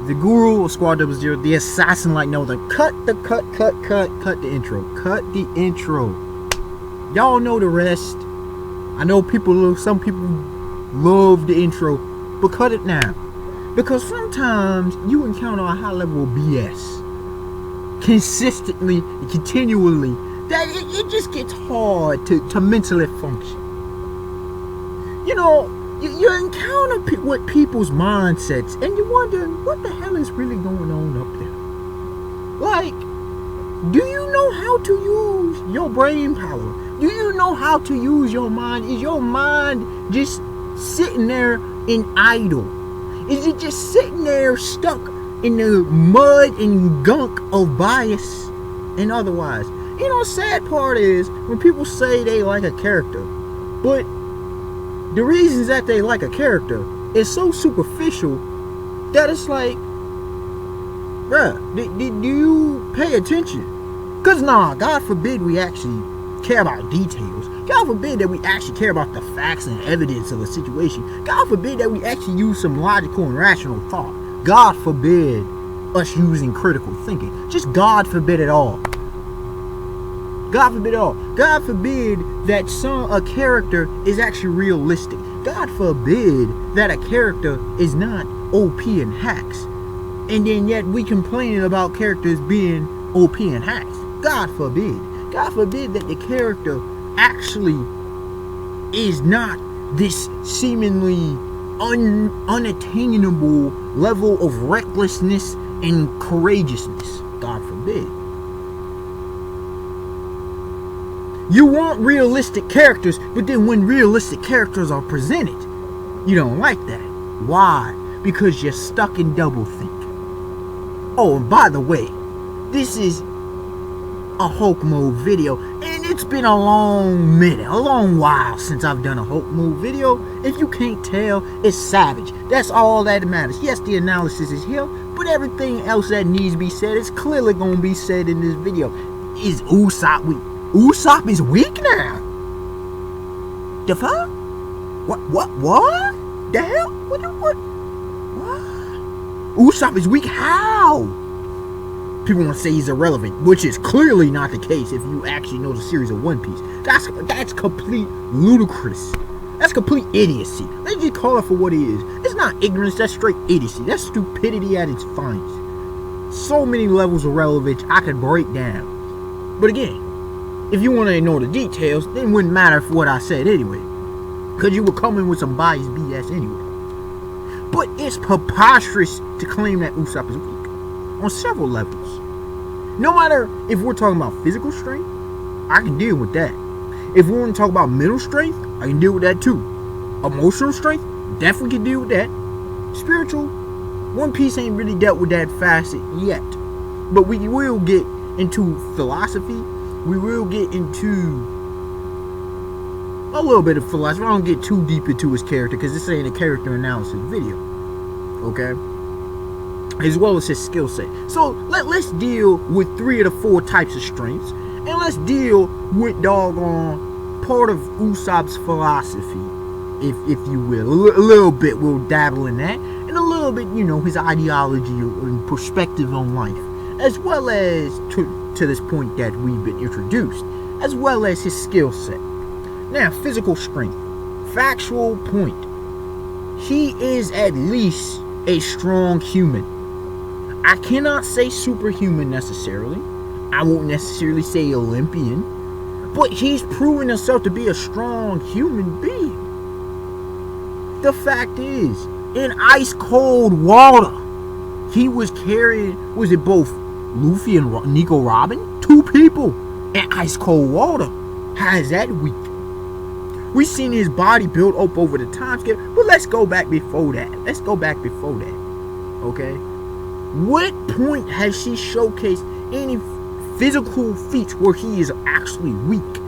The Guru of Squad 00, the assassin like no other. Cut the intro. Cut the intro. Y'all know the rest. I know some people love the intro, but cut it now. Because sometimes you encounter a high level of BS. Consistently and continually. That it just gets hard to mentally function. You know, you encounter with people's mindsets and you wonder what the hell is really going on up there. Like, do you know how to use your brain power? Do you know how to use your mind? Is your mind just sitting there in idle? Is it just sitting there stuck in the mud and gunk of bias and otherwise? You know, the sad part is when people say they like a character, but the reasons that they like a character is so superficial that it's like, bruh, do you pay attention? Because God forbid we actually care about details. God forbid that we actually care about the facts and evidence of a situation. God forbid that we actually use some logical and rational thought. God forbid us using critical thinking. Just God forbid it all. God forbid it all. God forbid that a character is actually realistic. God forbid that a character is not OP and hacks. And then yet we complaining about characters being OP and hacks. God forbid. God forbid that the character actually is not this seemingly unattainable level of recklessness and courageousness. God forbid. You want realistic characters, but then when realistic characters are presented, you don't like that. Why? Because you're stuck in doublethink. Oh, and by the way, this is a Hulk mode video, and it's been a long while since I've done a Hulk mode video. If you can't tell, it's savage. That's all that matters. Yes, the analysis is here, but everything else that needs to be said is clearly going to be said in this video. Is Usopp weak? Usopp is weak now. The fuck? What? The hell? What? Usopp is weak? How? People want to say he's irrelevant, which is clearly not the case if you actually know the series of One Piece. That's complete ludicrous. That's complete idiocy. Let's just call it for what it is. It's not ignorance, that's straight idiocy. That's stupidity at its finest. So many levels of relevance I could break down. But again, if you want to ignore the details, then it wouldn't matter for what I said anyway. Because you were coming with some biased BS anyway. But it's preposterous to claim that Usopp is weak. On several levels. No matter if we're talking about physical strength, I can deal with that. If we want to talk about mental strength, I can deal with that too. Emotional strength, definitely can deal with that. Spiritual, One Piece ain't really dealt with that facet yet. But we will get into philosophy. We will get into a little bit of philosophy. I don't get too deep into his character because this ain't a character analysis video. Okay? As well as his skill set. So let's deal with 3 of the 4 types of strengths. And let's deal with doggone part of Usopp's philosophy. If you will. A little bit we'll dabble in that. And a little bit, his ideology and perspective on life. As well as to this point that we've been introduced, as well as his skill set. Now, physical strength. Factual point. He is at least a strong human. I cannot say superhuman necessarily. I won't necessarily say Olympian. But he's proven himself to be a strong human being. The fact is, in ice cold water, he was carrying, was it both Luffy and Nico Robin? 2 people in ice cold water. How is that weak? We've seen his body build up over the time scale, but let's go back before that. Okay? What point has she showcased any physical feats where he is actually weak?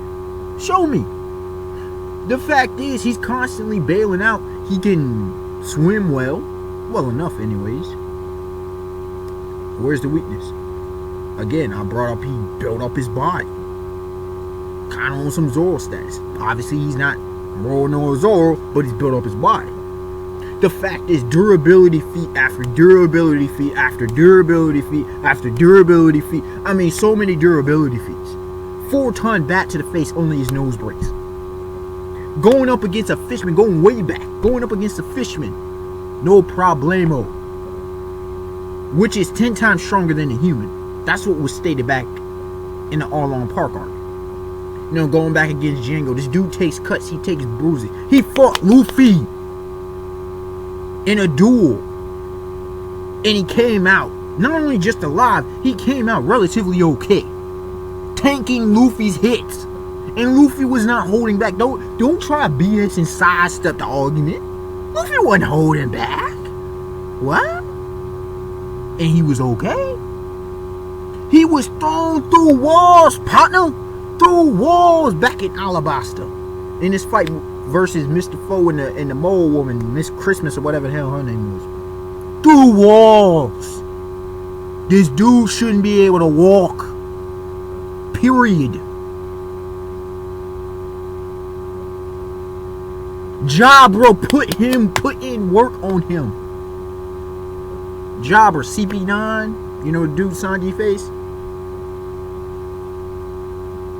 Show me. The fact is, he's constantly bailing out. He can swim well enough anyways. Where's the weakness? Again, I brought up he built up his body. Kind of on some Zoro status. Obviously, he's not Moro nor Zoro, but he's built up his body. The fact is, durability feat after durability feat after durability feat after durability feat. I mean, so many durability feats. 4-ton bat to the face, only his nose breaks. Going up against a fisherman, going way back, going up against a fisherman, no problemo. Which is 10 times stronger than a human. That's what was stated back in the Arlong Park arc. You know, going back against Django, this dude takes cuts, he takes bruises. He fought Luffy in a duel, and he came out not only just alive, he came out relatively okay, tanking Luffy's hits, and Luffy was not holding back. Don't try BS and sidestep the argument. Luffy wasn't holding back. What? And he was okay. He was thrown through walls, partner, through walls back in Alabasta in this fight versus Mr. Foe and the mole woman, Miss Christmas or whatever the hell her name was. Through walls. This dude shouldn't be able to walk. Period. Jabra put in work on him. Jabra, CP9, you know the dude Sanji face?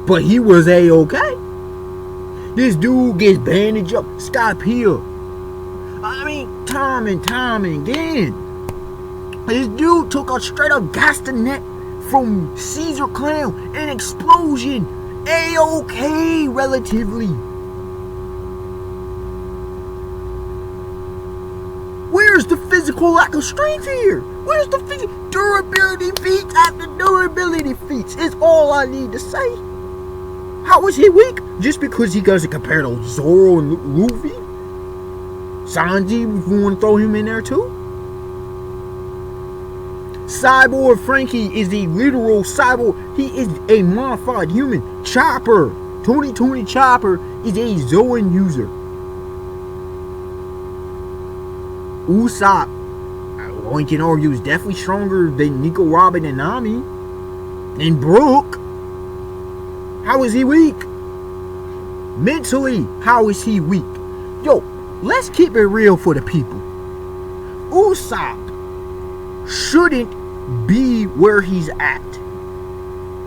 But he was A-okay. This dude gets bandaged up, Scott Peel. I mean, time and time and again. This dude took a straight up Gastanet from Caesar Clown, an explosion. A-okay, relatively. Where's the physical lack of strength here? Where's the physical durability feats after durability feats? Is all I need to say. How is he weak? Just because he doesn't compare to Zoro and Luffy? Sanji, if you want to throw him in there too? Cyborg Frankie is the literal cyborg. He is a modified human. Chopper, Tony Chopper is a Zoan user. Usopp, one can argue, is definitely stronger than Nico, Robin, and Nami. And Brook. How is he weak? Mentally, how is he weak? Yo, let's keep it real for the people. Usopp shouldn't be where he's at,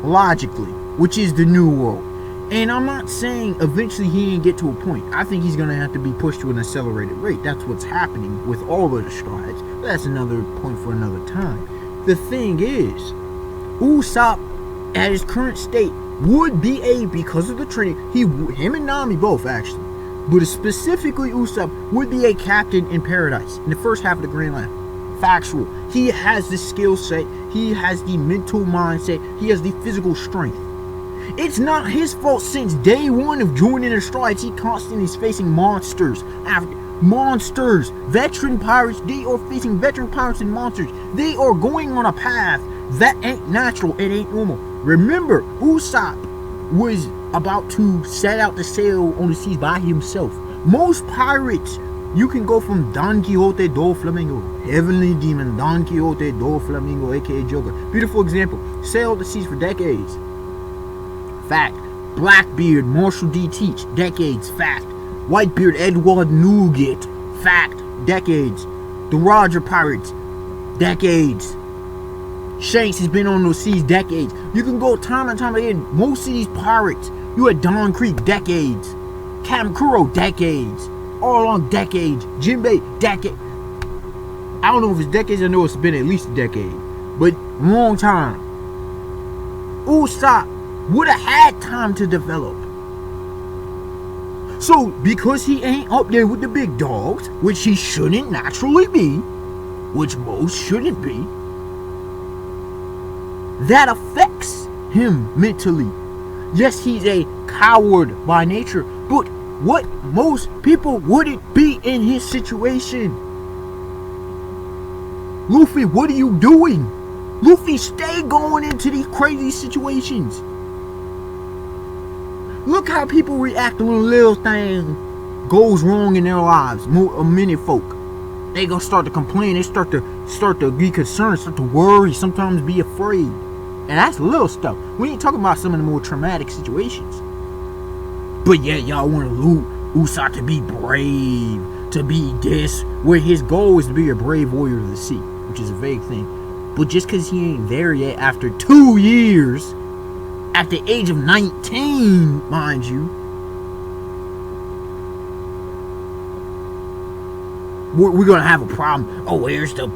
logically, which is the New World. And I'm not saying eventually he ain't get to a point. I think he's going to have to be pushed to an accelerated rate. That's what's happening with all of the strides. That's another point for another time. The thing is, Usopp, at his current state, would be because of the training. Him and Nami both, actually. But specifically Usopp would be a captain in Paradise in the first half of the Grand Line. Factual. He has the skill set. He has the mental mindset. He has the physical strength. It's not his fault since day one of joining the strides. He constantly is facing monsters. Monsters. Veteran pirates. They are facing veteran pirates and monsters. They are going on a path that ain't natural. It ain't normal. Remember, Usopp was about to set out to sail on the seas by himself. Most pirates, you can go from Don Quixote do Flamingo, Heavenly Demon, Don Quixote do Flamingo, aka Joker. Beautiful example. Sailed the seas for decades. Fact. Blackbeard, Marshall D. Teach, decades. Fact. Whitebeard, Edward Nugget, fact. Decades. The Roger Pirates, decades. Shanks has been on those seas decades. You can go time and time again. Most of these pirates, you had Don Creek, decades. Kamakuro, decades. All along decades. Jinbei, decade. I don't know if it's decades. I know it's been at least a decade. But long time. Usopp would have had time to develop. So, because he ain't up there with the big dogs, which he shouldn't naturally be, which most shouldn't be, that affects him mentally. Yes, he's a coward by nature, but what most people wouldn't be in his situation. Luffy, what are you doing? Luffy, stay going into these crazy situations. Look how people react when a little thing goes wrong in their lives. Many folk, they gonna start to complain. They start to be concerned, start to worry, sometimes be afraid. And that's little stuff. We ain't talking about some of the more traumatic situations. But yeah, y'all want Usopp to be brave, to be this, where his goal is to be a brave warrior of the sea, which is a vague thing. But just because he ain't there yet after 2 years, at the age of 19, mind you, we're gonna have a problem. Oh, where's the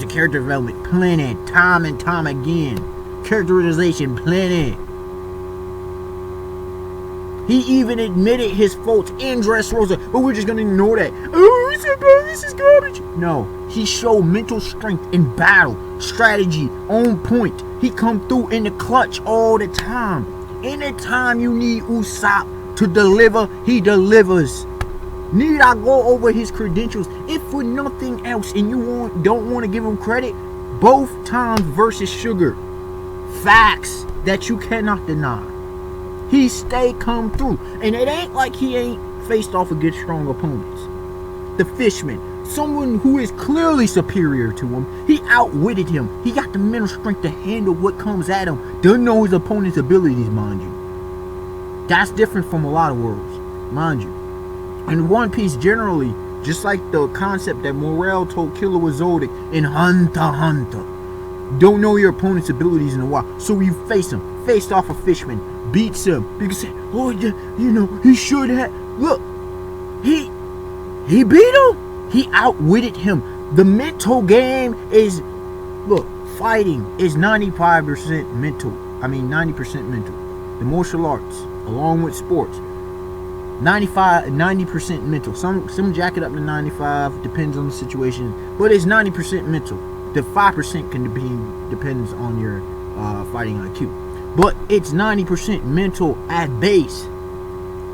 character development? Plenty, time and time again. Characterization, plenty. He even admitted his faults in Dressrosa, but we're just gonna ignore that. Oh, this is garbage. No, he showed mental strength in battle, strategy, on point. He come through in the clutch all the time. Anytime you need Usopp to deliver, he delivers. Need I go over his credentials? If for nothing else, and you don't want to give him credit, both times versus Sugar, facts that you cannot deny. He come through, and it ain't like he ain't faced off against strong opponents. The Fishman, someone who is clearly superior to him, he outwitted him. He got the mental strength to handle what comes at him. Doesn't know his opponent's abilities, mind you. That's different from a lot of worlds, mind you. In One Piece generally, just like the concept that Morel told Killer Zodic in Hunter x Hunter, don't know your opponent's abilities in a while, so you face him, faced off a Fishman, beats him. You can say, oh, he should have. Look, he beat him. He outwitted him. The mental game is, look, fighting is 95% mental. 90% mental. The martial arts, along with sports, 90% mental. Some jack it up to 95, depends on the situation, but it's 90% mental. The 5% depends on your fighting IQ, but it's 90% mental at base.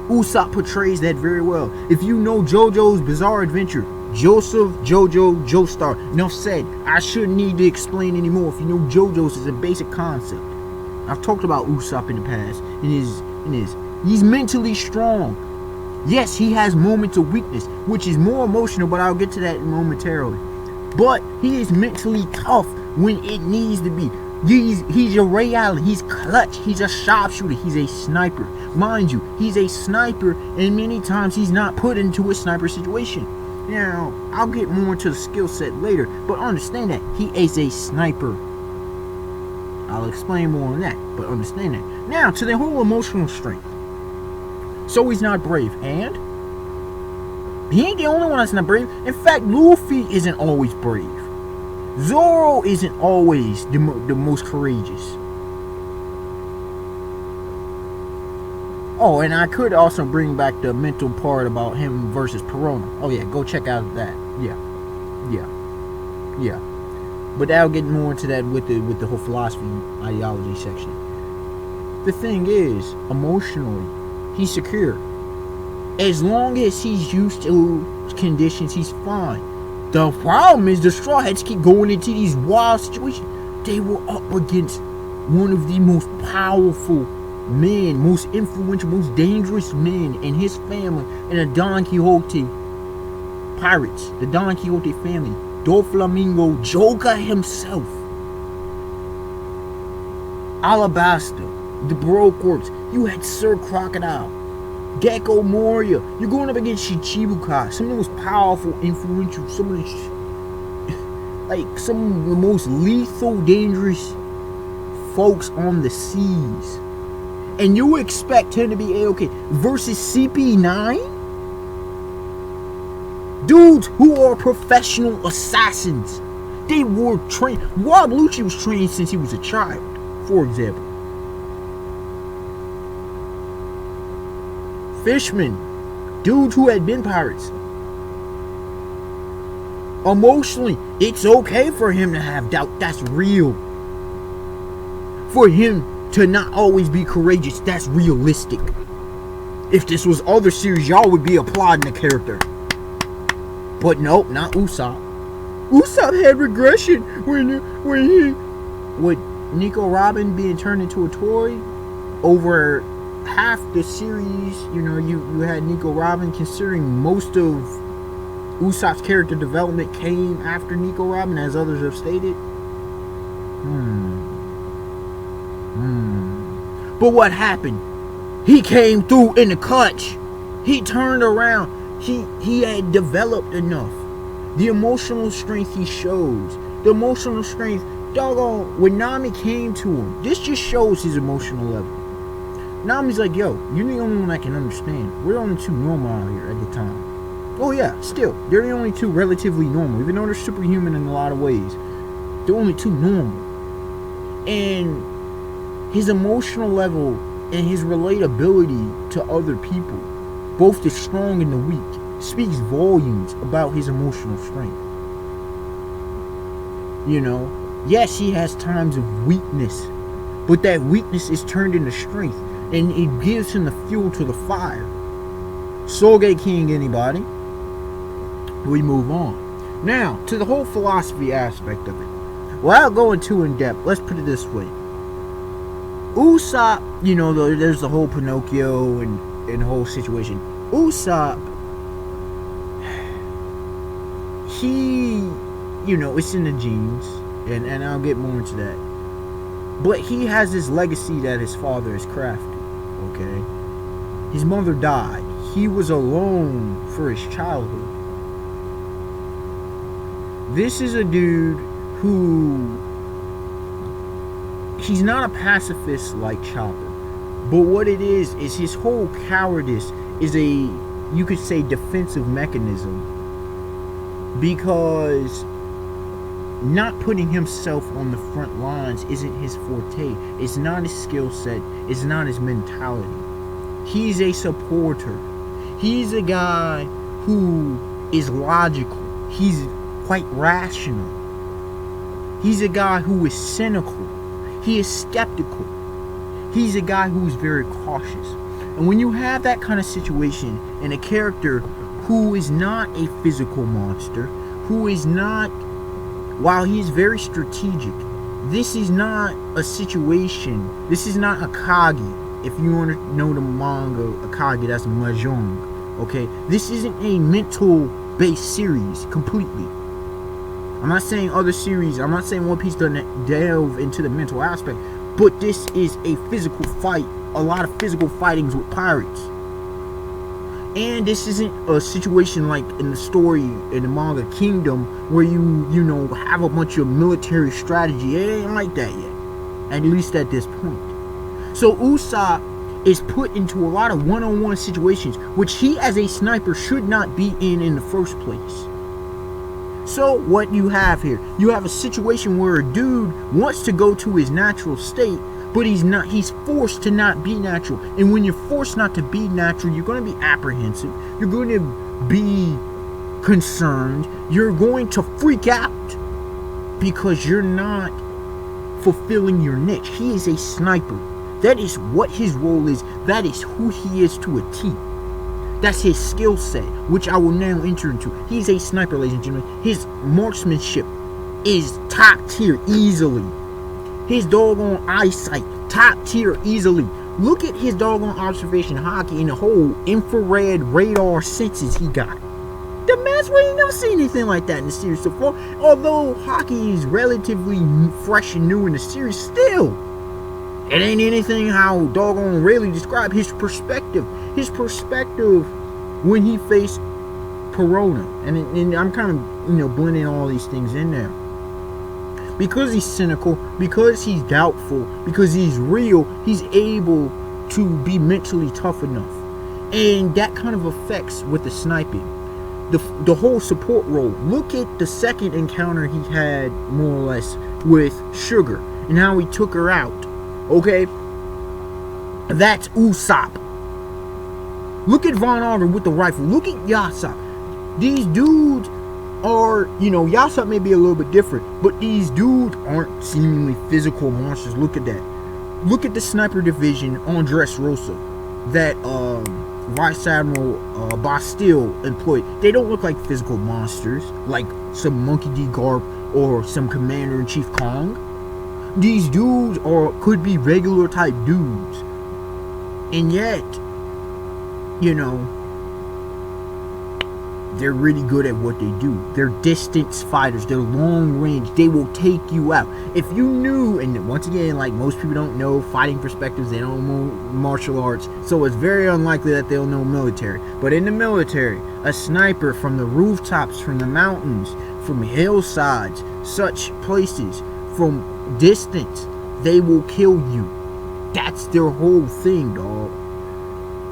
Usopp portrays that very well. If you know JoJo's Bizarre Adventure, Joseph, JoJo, Joestar, enough said. I shouldn't need to explain anymore. If you know JoJo's, is a basic concept. I've talked about Usopp in the past. He's mentally strong. Yes, he has moments of weakness, which is more emotional, but I'll get to that momentarily. But he is mentally tough when it needs to be. He's a Ray Allen. He's clutch. He's a sharpshooter. He's a sniper. Mind you, he's a sniper, and many times he's not put into a sniper situation. Now, I'll get more into the skill set later, but understand that he is a sniper. I'll explain more on that, but understand that. Now, to the whole emotional strength. So he's not brave, and he ain't the only one that's not brave. In fact, Luffy isn't always brave. Zoro isn't always the most courageous. Oh, and I could also bring back the mental part about him versus Perona. Oh yeah, go check out that. Yeah. But I'll get more into that with the whole philosophy ideology section. The thing is, emotionally, he's secure. As long as he's used to conditions, he's fine. The problem is the Straw Hats keep going into these wild situations. They were up against one of the most powerful men, most influential, most dangerous men in his family, and the Don Quixote pirates, the Don Quixote family, Doflamingo, Joker himself, Alabasta, the Baroque Corpse. You had Sir Crocodile, Gecko Moria. You're going up against Shichibukai, some of the most powerful, influential, some of the most lethal, dangerous folks on the seas. And you expect him to be A-okay versus CP9? Dudes who are professional assassins. They were trained. Rob Lucci was trained since he was a child, for example. Fishmen, dudes who had been pirates. Emotionally, it's okay for him to have doubt. That's real. For him to not always be courageous, that's realistic. If this was other series, y'all would be applauding the character. But nope, not Usopp. Usopp had regression with Nico Robin being turned into a toy. Over half the series, you had Nico Robin, considering most of Usopp's character development came after Nico Robin, as others have stated. But what happened? He came through in the clutch. He turned around. he had developed enough. The emotional strength he shows, the emotional strength, doggone, when Nami came to him, this just shows his emotional level. Nami's like, yo, you're the only one I can understand. We're the only two normal out here at the time. Oh yeah, still, they're the only two relatively normal, even though they're superhuman in a lot of ways. They're only two normal. And his emotional level and his relatability to other people, both the strong and the weak, speaks volumes about his emotional strength. You know, yes, he has times of weakness, but that weakness is turned into strength, and it gives him the fuel to the fire. Soulgate King, anybody? We move on. Now, to the whole philosophy aspect of it. Without going too in depth, let's put it this way. Usopp, you know, there's the whole Pinocchio and the whole situation. Usopp, he, you know, it's in the genes, and I'll get more into that. But he has this legacy that his father has crafted, okay? His mother died. He was alone for his childhood. This is a dude who, he's not a pacifist like Chopper, but what it is his whole cowardice is a, you could say, defensive mechanism, because not putting himself on the front lines isn't his forte. It's not his skill set. It's not his mentality. He's a supporter. He's a guy who is logical. He's quite rational. He's a guy who is cynical. He is skeptical. He's a guy who is very cautious. And when you have that kind of situation and a character who is not a physical monster, who is not, while he's very strategic, this is not a situation, this is not Akagi. If you want to know the manga, Akagi, that's Mahjong, okay? This isn't a mental-based series, completely. I'm not saying other series, I'm not saying One Piece doesn't delve into the mental aspect, but this is a physical fight, a lot of physical fightings with pirates. And this isn't a situation like in the story in the manga Kingdom where you know, have a bunch of military strategy. It ain't like that yet, at least at this point. So Usopp is put into a lot of one-on-one situations, which he as a sniper should not be in the first place. So what you have here, you have a situation where a dude wants to go to his natural state, but he's forced to not be natural. And when you're forced not to be natural, you're going to be apprehensive. You're going to be concerned. You're going to freak out because you're not fulfilling your niche. He is a sniper. That is what his role is. That is who he is to a T. That's his skill set, which I will now enter into. He's a sniper, ladies and gentlemen. His marksmanship is top tier easily. His doggone eyesight, top tier easily. Look at his doggone observation hockey and the whole infrared radar senses he got. The man's, we ain't never seen anything like that in the series so far. Although hockey is relatively fresh and new in the series, still, it ain't anything how doggone Rayleigh described his perspective. His perspective when he faced Perona. And I'm kind of, you know, blending all these things in there. Because he's cynical, because he's doubtful, because he's real, he's able to be mentally tough enough. And that kind of affects with the sniping. The whole support role. Look at the second encounter he had, more or less, with Sugar. And how he took her out. Okay? That's Usopp. Look at Von Arden with the rifle. Look at Yasopp. These dudes are, you know, Yasopp may be a little bit different, but these dudes aren't seemingly physical monsters. Look at that. Look at the sniper division on Dressrosa that Vice Admiral Bastille employed. They don't look like physical monsters, like some Monkey D. Garp or some Commander-in-Chief Kong. These dudes could be regular type dudes. And yet, you know, they're really good at what they do. They're distance fighters. They're long range. They will take you out. If you knew, and once again, like most people don't know fighting perspectives, they don't know martial arts, so it's very unlikely that they'll know military. But in the military, a sniper from the rooftops, from the mountains, from hillsides, such places, from distance, they will kill you. That's their whole thing, dog.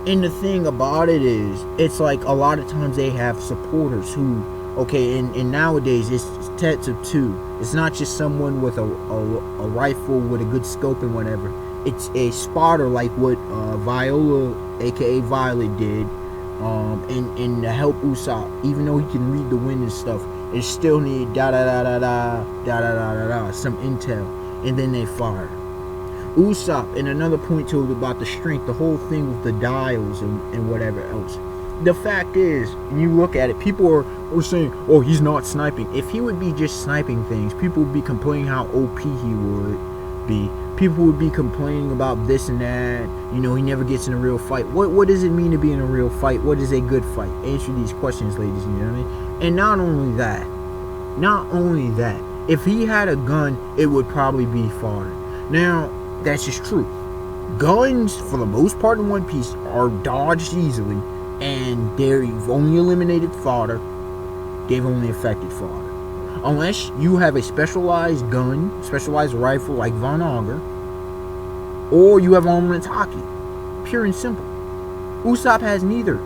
And the thing about it is, it's like a lot of times they have supporters who, okay, and nowadays it's sets of two. It's not just someone with a rifle with a good scope and whatever. It's a spotter like what Viola, aka Violet, did, and to help Usopp. Even though he can read the wind and stuff, it still need some intel, and then they fire. Usopp, and another point to it about the strength, the whole thing with the dials and whatever else. The fact is, when you look at it, people are saying, oh, he's not sniping. If he would be just sniping things, people would be complaining how OP he would be. People would be complaining about this and that. You know, he never gets in a real fight. What does it mean to be in a real fight? What is a good fight? Answer these questions, ladies and gentlemen. And not only that, if he had a gun, it would probably be fodder. Now, that's just true. Guns, for the most part in One Piece, are dodged easily, and they've only eliminated fodder. They've only affected fodder. Unless you have a specialized gun, specialized rifle like Von Auger, or you have armament hockey. Pure and simple. Usopp has neither.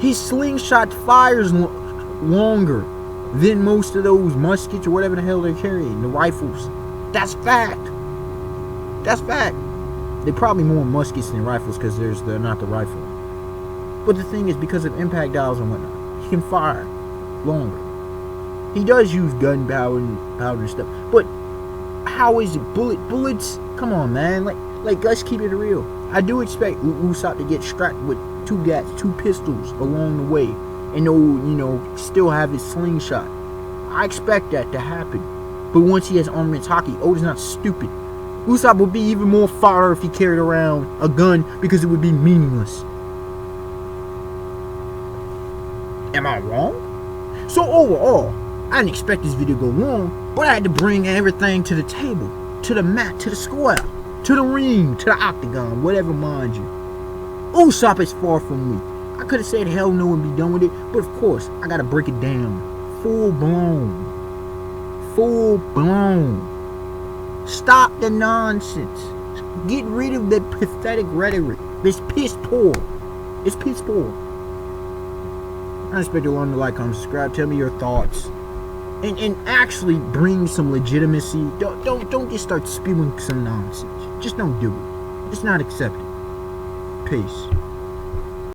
His slingshot fires longer than most of those muskets or whatever the hell they're carrying, the rifles. That's fact. That's fact. They're probably more muskets than rifles because they're not the rifle. But the thing is, because of impact dials and whatnot, he can fire longer. He does use gunpowder and stuff. But how is it? Bullets? Come on, man. Like let's keep it real. I do expect Usopp to get strapped with two pistols along the way, and still have his slingshot. I expect that to happen. But once he has armament hockey, Oda's not stupid. Usopp would be even more fodder if he carried around a gun because it would be meaningless. Am I wrong? So overall, I didn't expect this video to go long, but I had to bring everything to the table, to the mat, to the square, to the ring, to the octagon, whatever, mind you. Usopp is far from weak. I could have said hell no and be done with it, but of course, I gotta break it down. Full blown. Stop the nonsense. Get rid of the pathetic rhetoric. It's piss poor. It's piss poor. I expect you to learn to like, comment, subscribe. Tell me your thoughts. And actually bring some legitimacy. Don't just start spewing some nonsense. Just don't do it. It's not accepted. Peace.